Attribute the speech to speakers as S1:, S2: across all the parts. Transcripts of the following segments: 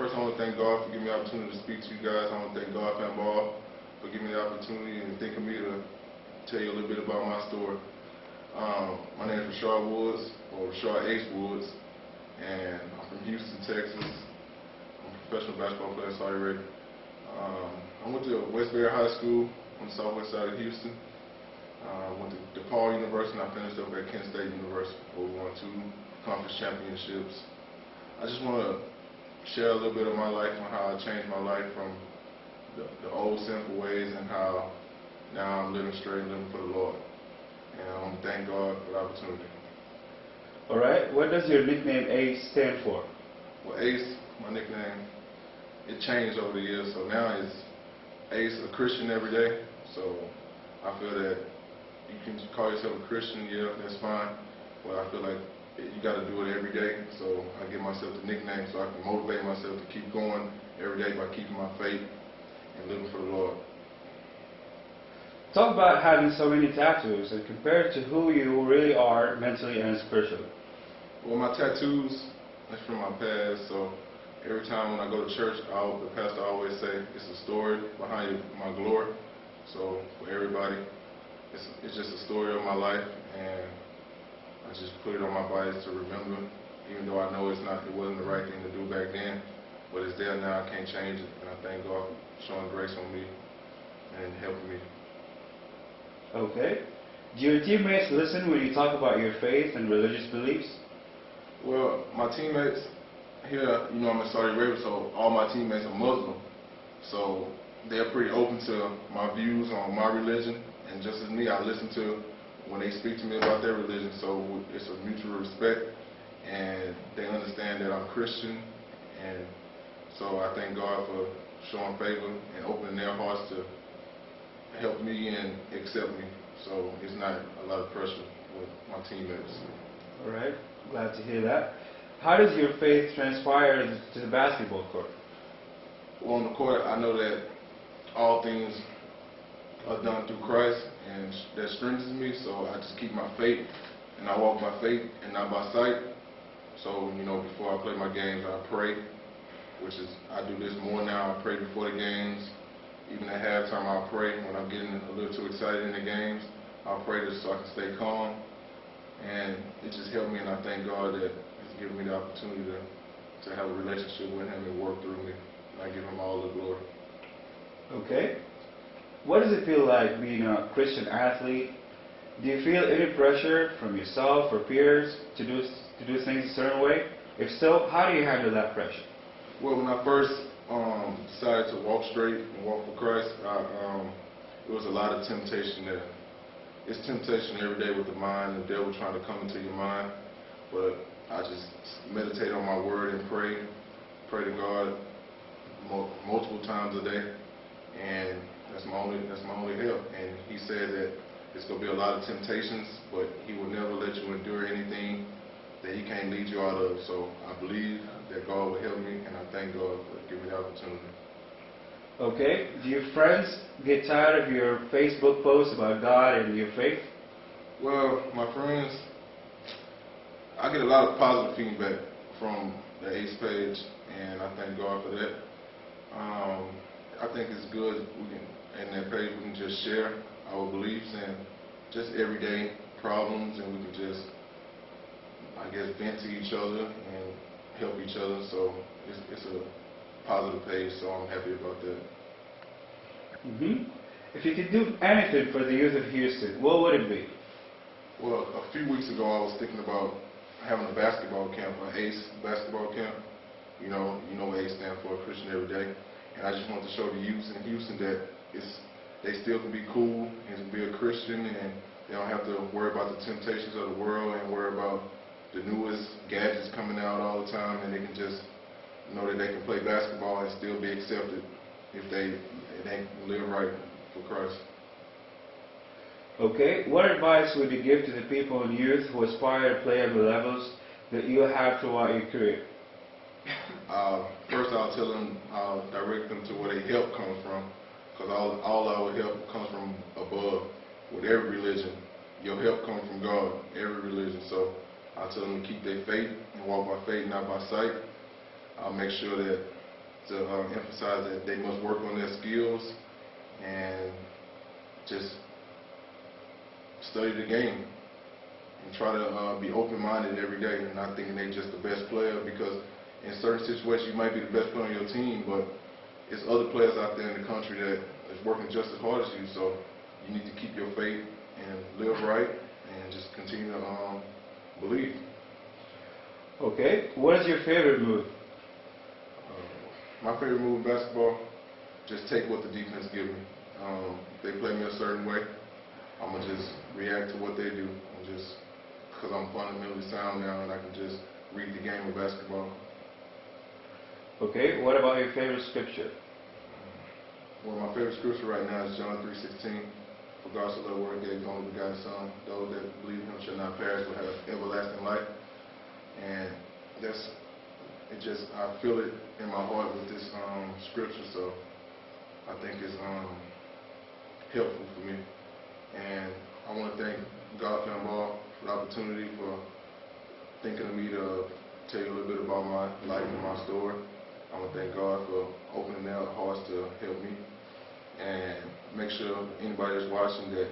S1: first I want to thank God for giving me the opportunity to speak to you guys. I want to thank GodFamBaLL for giving me the opportunity and thinking me to tell you a little bit about my story. My name is Rashad Woods, or Rashad Ace Woods, and I'm from Houston, Texas. I'm a professional basketball player in Saudi Arabia. I went to Westbury High School on the southwest side of Houston. Went to DePaul University, and I finished up at Kent State University, where we won 2 conference championships. I just want to share a little bit of my life and how I changed my life from the old sinful ways and how now I'm living straight and living for the Lord. And I want to thank God for the opportunity.
S2: All right. What does your nickname Ace stand for?
S1: Well, Ace, my nickname, it changed over the years. So now it's Ace, a Christian every day. So I feel that you can call yourself a Christian, yeah, that's fine. But I feel like you got to do it every day. So I give myself the nickname so I can motivate myself to keep going every day by keeping my faith and living for the Lord.
S2: Talk about having so many tattoos and compare it to who you really are mentally and spiritually.
S1: Well, my tattoos, that's from my past. So every time when I go to church, the pastor always say it's a story behind my glory. So for everybody, it's just a story of my life, and I just put it on my body to remember, even though I know it wasn't the right thing to do back then, but it's there now. I can't change it, and I thank God for showing grace on me and helping me.
S2: Okay. Do your teammates listen when you talk about your faith and religious beliefs?
S1: Well, my teammates here, you know, I'm in Saudi Arabia, so all my teammates are Muslim, so they're pretty open to my views on my religion, and just as me, I listen to when they speak to me about their religion, so it's a mutual respect, and they understand that I'm Christian, and so I thank God for showing favor and opening their hearts to help me and accept me, so it's not a lot of pressure with my teammates.
S2: All right, glad to hear that. How does your faith transpire to the basketball court?
S1: Well, on the court, I know that all things are done through Christ, and that strengthens me, so I just keep my faith, and I walk by faith and not by sight. So, you know, before I play my games, I pray, I do this more now. I pray before the games. Even at halftime, I'll pray. When I'm getting a little too excited in the games, I'll pray just so I can stay calm. And it just helped me, and I thank God that He's given me the opportunity to have a relationship with Him and work through me. And I give Him all the glory.
S2: Okay. What does it feel like being a Christian athlete? Do you feel any pressure from yourself or peers to do things a certain way? If so, how do you handle that pressure?
S1: Well, when I first decided to walk straight and walk for Christ, it was a lot of temptation there. It's temptation every day with the mind, the devil trying to come into your mind. But I just meditate on my word and pray to God multiple times a day, and that's my only help. And He said that it's going to be a lot of temptations, but He will never let you endure anything that He can't lead you out of. So I believe that God will help me, and I thank God for giving me the opportunity.
S2: Okay. Do your friends get tired of your Facebook posts about God and your faith?
S1: Well, my friends, I get a lot of positive feedback from the Ace page, and I thank God for that. I think it's good in that page we can just share our beliefs and just everyday problems, and we can just, I guess, vent to each other and help each other. So it's a positive page, so I'm happy about that.
S2: If you could do anything for the youth of Houston, what would it be?
S1: Well, a few weeks ago I was thinking about having a basketball camp, an Ace basketball camp. You know what Ace stands for, Christian Every Day. And I just want to show the youth in Houston that they still can be cool and be a Christian, and they don't have to worry about the temptations of the world and worry about the newest gadgets coming out all the time, and they can just know that they can play basketball and still be accepted if they live right for Christ.
S2: Okay. What advice would you give to the people and youth who aspire to play at the levels that you have throughout your career?
S1: First, I'll direct them to where their help comes from, because all our help comes from above. With every religion, your help comes from God, every religion. So I'll tell them to keep their faith and walk by faith, not by sight. I'll make sure that to emphasize that they must work on their skills and just study the game and try to be open-minded every day and not thinking they're just the best player, because in certain situations you might be the best player on your team, but it's other players out there in the country that is working just as hard as you, so you need to keep your faith and live right and just continue to believe.
S2: Okay. What is your favorite move?
S1: My favorite move in basketball, just take what the defense give me. If they play me a certain way, I'm going to just react to what they do, and just because I'm fundamentally sound now and I can just read the game of basketball.
S2: Okay. What about your favorite scripture?
S1: Well, my favorite scripture right now is John 3:16. For God so loved the world, gave his only begotten Son. Those that believe in him shall not perish but have everlasting life. And I feel it in my heart with this scripture, so I think it's helpful for me. And I want to thank GodFamBaLL for the opportunity, for thinking of me to tell you a little bit about my life and my story. I want to thank God for opening their hearts to help me. And make sure anybody that's watching that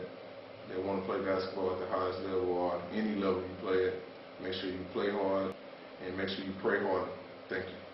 S1: want to play basketball at the highest level or any level you play at, make sure you play hard and make sure you pray hard. Thank you.